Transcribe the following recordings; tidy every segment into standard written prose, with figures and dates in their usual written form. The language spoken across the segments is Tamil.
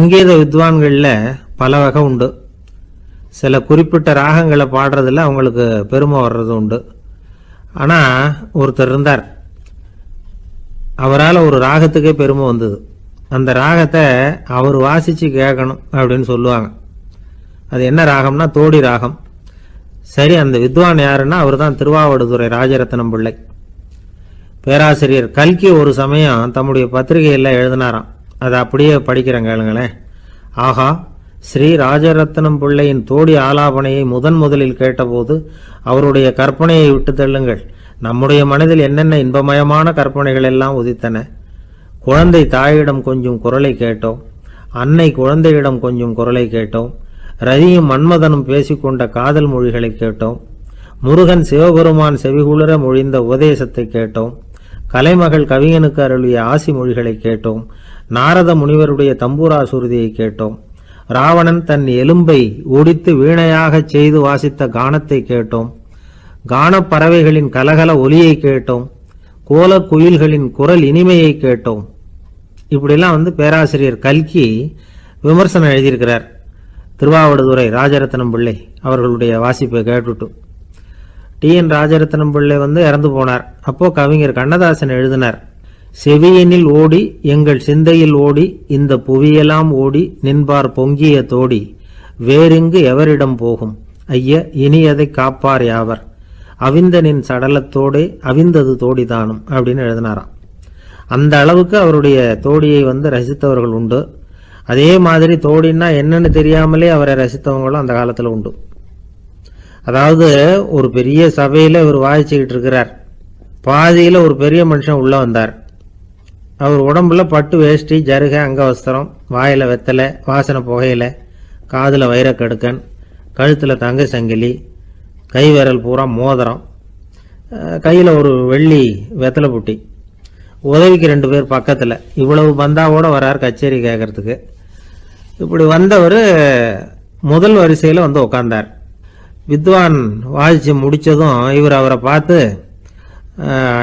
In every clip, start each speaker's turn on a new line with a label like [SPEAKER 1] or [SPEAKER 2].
[SPEAKER 1] சங்கீத வித்வான்களில் பல வகை உண்டு. சில குறிப்பிட்ட ராகங்களை பாடுறதுல அவங்களுக்கு பெருமை வர்றது உண்டு. ஆனால் ஒருத்தர் இருந்தார், அவரால் ஒரு ராகத்துக்கே பெருமை வந்தது. அந்த ராகத்தை அவர் வாசித்து கேட்கணும் அப்படின்னு சொல்லுவாங்க. அது என்ன ராகம்னா தோடி ராகம். சரி, அந்த வித்வான் யாருன்னா அவர் தான் திருவாவடுதுறை ராஜரத்னம் பிள்ளை. பேராசிரியர் கல்கி ஒரு சமயம் தம்முடைய பத்திரிகையில் எழுதினாராம். அதை அப்படியே படிக்கிறேன் கேளுங்களேன். ஆகா, ஸ்ரீ ராஜரத்னம் பிள்ளையின் தோடி ஆலாபனையை முதலில் கேட்டபோது அவருடைய கற்பனையை விட்டு தள்ளுங்கள். நம்முடைய மனதில் என்னென்ன இன்பமயமான கற்பனைகள் எல்லாம் உதித்தன. குழந்தை தாயிடம் கொஞ்சம் குரலை கேட்டோம், அன்னை குழந்தையிடம் கொஞ்சம் குரலை கேட்டோம், ரதியும் மன்மதனும் பேசிக்கொண்ட காதல் மொழிகளை கேட்டோம், முருகன் சிவபெருமான் செவிகுளிர மொழிந்த உபதேசத்தை கேட்டோம், கலைமகள் கவிஞனுக்கு அருளிய ஆசி மொழிகளை கேட்டோம், நாரத முனிவருடைய தம்பூரா சுருதியை கேட்டோம், ராவணன் தன் எலும்பை ஒடித்து வீணையாகச் செய்து வாசித்த கானத்தை கேட்டோம், கானப்பறவைகளின் கலகல ஒலியை கேட்டோம், கோல குயில்களின் குரல் இனிமையை கேட்டோம். இப்படிலாம் பேராசிரியர் கல்கி விமர்சனம் எழுதியிருக்கிறார். திருவாவடுதுறை ராஜரத்னம் பிள்ளை அவர்களுடைய வாசிப்பை கேட்டுட்டு டி.என். ராஜரத்னம் பிள்ளை இறந்து போனார். அப்போ கவிஞர் கண்ணதாசன் எழுதினார், செவியனில் ஓடி எங்கள் சிந்தையில் ஓடி இந்த புவியெல்லாம் ஓடி நின்பார் பொங்கிய தோடி வேறெங்கு எவரிடம் போகும் ஐய இனியதை காப்பார் யாவர் அவிந்தனின் சடலத்தோடே அவிந்தது தோடிதானும் அப்படின்னு எழுதினாராம். அந்த அளவுக்கு அவருடைய தோடியை ரசித்தவர்கள் உண்டு. அதே மாதிரி தோடின்னா என்னன்னு தெரியாமலே அவரை ரசித்தவங்களும் அந்த காலத்தில் உண்டு. அதாவது ஒரு பெரிய சபையில் இவர் வாசிச்சுக்கிட்டு இருக்கிறார். பாதியில் ஒரு பெரிய மனுஷன் உள்ள வந்தார். அவர் உடம்புல பட்டு வேஷ்டி, ஜருகை, அங்கவஸ்திரம், வாயில் வெத்தலை, வாசனை புகையில, காதில் வைரக்கடுக்கன், கழுத்தில் தங்க சங்கிலி, கை விரல் பூரா மோதிரம், கையில் ஒரு வெள்ளி வெத்தலை புட்டி, உதவிக்கு 2 பேர் பக்கத்தில். இவ்வளவு பந்தாவோட வரார் கச்சேரி கேட்கறதுக்கு. இப்படி வந்தவர் முதல் வரிசையில் உட்கார்ந்தார். வித்வான் வாசித்து முடித்ததும் இவர் அவரை பார்த்து,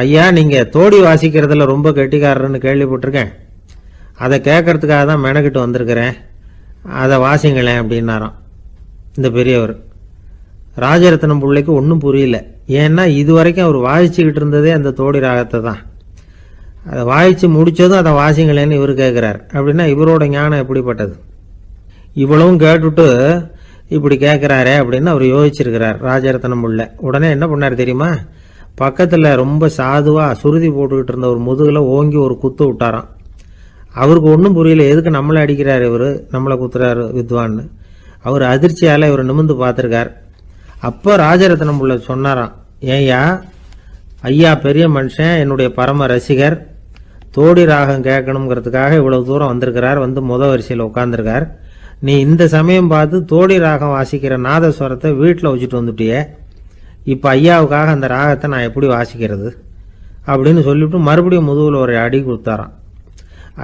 [SPEAKER 1] ஐயா, நீங்கள் தோடி வாசிக்கிறதுல ரொம்ப கெட்டிக்காரர்னு கேள்விப்பட்டிருக்கேன், அதை கேட்கறதுக்காக தான் மெனக்கிட்டு வந்திருக்கிறேன், அதை வாசிங்களேன் அப்படின்னாராம் இந்த பெரியவர். ராஜரத்னம் பிள்ளைக்கு ஒன்றும் புரியல. ஏன்னா இதுவரைக்கும் அவர் வாசிச்சுக்கிட்டு இருந்ததே அந்த தோடி ராகத்தை தான். அதை வாசித்து முடித்ததும் அதை வாசிங்களேன்னு இவர் கேட்குறார். அப்படின்னா இவரோட ஞானம் எப்படிப்பட்டது? இவ்வளவும் கேட்டுட்டு இப்படி கேட்குறாரே அப்படின்னு அவர் யோசிச்சிருக்கிறார் ராஜரத்னம் பிள்ளை. உடனே என்ன பண்ணார் தெரியுமா? பக்கத்தில் ரொம்ப சாதுவாக சுருதி போட்டுக்கிட்டு இருந்த ஒரு முதுகில் ஓங்கி ஒரு குத்து விட்டாராம். அவருக்கு ஒன்றும் புரியல, எதுக்கு நம்மளை அடிக்கிறார் இவர், நம்மளை குத்துறாரு வித்வான்னு. அவர் அதிர்ச்சியால் இவர் நிமிர்ந்து பார்த்துருக்கார். அப்போ ராஜரத்னம் பிள்ளை சொன்னாராம், ஏய்யா ஐயா பெரிய மனுஷன், என்னுடைய பரம ரசிகர், தோடி ராகம் கேட்கணுங்கிறதுக்காக இவ்வளவு தூரம் வந்திருக்கிறார், வரிசையில் உட்காந்துருக்கார். நீ இந்த சமயம் பார்த்து தோடி ராகம் வாசிக்கிற நாதஸ்வரத்தை வீட்டில் வச்சுட்டு வந்துட்டியே, இப்போ ஐயாவுக்காக அந்த ராகத்தை நான் எப்படி வாசிக்கிறது அப்படின்னு சொல்லிவிட்டு மறுபடியும் முதுகில் ஒரு அடி கொடுத்தாராம்.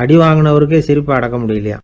[SPEAKER 1] அடி வாங்கினவருக்கே சிரிப்பு அடக்க முடியலையா.